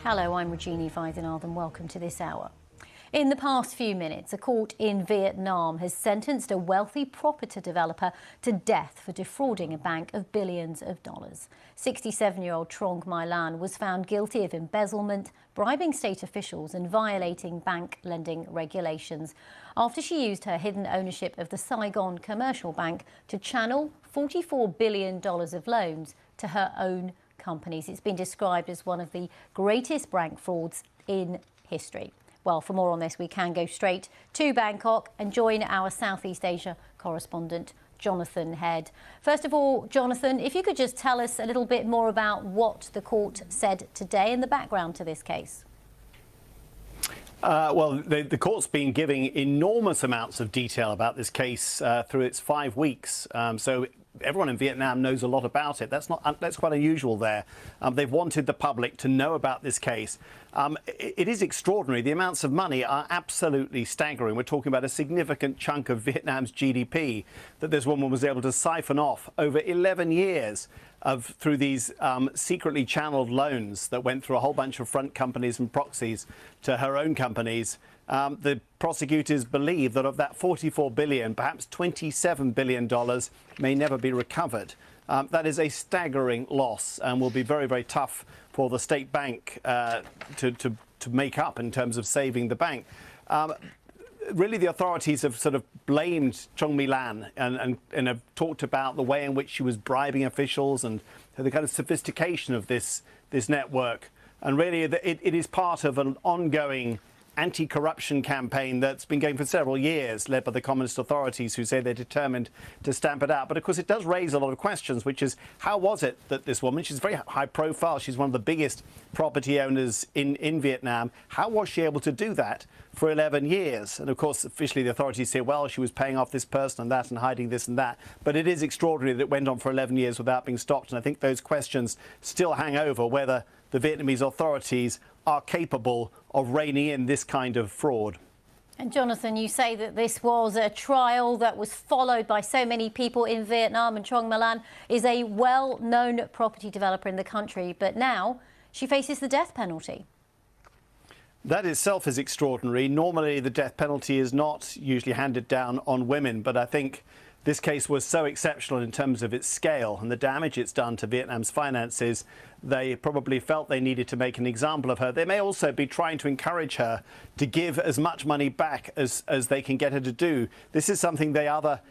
Hello, I'm Regina Weidenarth, welcome to this hour. In the past few minutes, a court in Vietnam has sentenced a wealthy property developer to death for defrauding a bank of billions of dollars. 67-year-old Trong My Lan was found guilty of embezzlement, bribing state officials and violating bank lending regulations after she used her hidden ownership of the Saigon Commercial Bank to channel $44 billion of loans to her own companies. It's been described as one of the greatest bank frauds in history. Well, for more on this, we can go straight to Bangkok and join our Southeast Asia correspondent, Jonathan Head. First of all, Jonathan, if you could just tell us a little bit more about what the court said today and the background to this case. Well, the court's been giving enormous amounts of detail about this case through its 5 weeks. So everyone in Vietnam knows a lot about it. That's quite unusual there. They've wanted the public to know about this case. It is extraordinary. The amounts of money are absolutely staggering. We're talking about a significant chunk of Vietnam's GDP that this woman was able to siphon off over 11 years through these secretly channeled loans that went through a whole bunch of front companies and proxies to her own companies. The prosecutors believe that of that $44 billion, perhaps $27 billion may never be recovered. That is a staggering loss and will be very, very tough for the state bank to make up in terms of saving the bank. Really, the authorities have sort of blamed Trong My Lan and have talked about the way in which she was bribing officials and the kind of sophistication of this network. And really, it is part of an ongoing anti-corruption campaign that's been going for several years, led by the communist authorities, who say they're determined to stamp it out. But of course, it does raise a lot of questions, which is, how was it that this woman, she's very high profile, she's one of the biggest property owners in Vietnam, how was she able to do that for 11 years? And of course, officially, the authorities say, well, she was paying off this person and that and hiding this and that. But it is extraordinary that it went on for 11 years without being stopped. And I think those questions still hang over whether the Vietnamese authorities are capable of reining in this kind of fraud. And Jonathan, you say that this was a trial that was followed by so many people in Vietnam, and Trong My Lan is a well-known property developer in the country, but now she faces the death penalty. That itself is extraordinary. Normally, the death penalty is not usually handed down on women, but I think this case was so exceptional in terms of its scale and the damage it's done to Vietnam's finances. They probably felt they needed to make an example of her. They may also be trying to encourage her to give as much money back as they can get her to do. This is something the other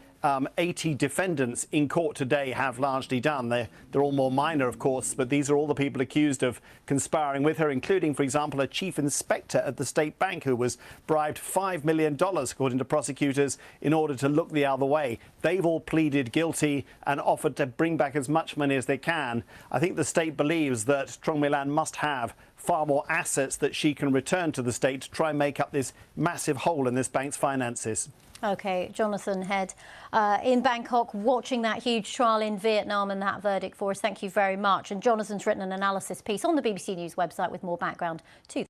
80 defendants in court today have largely done. They're all more minor, of course, but these are all the people accused of conspiring with her, including, for example, a chief inspector at the state bank who was bribed $5 million, according to prosecutors, in order to look the other way. They've all pleaded guilty and offered to bring back as much money as they can. I think the state believes that Trong My Lan must have far more assets that she can return to the state to try and make up this massive hole in this bank's finances. OK, Jonathan Head in Bangkok, watching that huge trial in Vietnam and that verdict for us. Thank you very much. And Jonathan's written an analysis piece on the BBC News website with more background to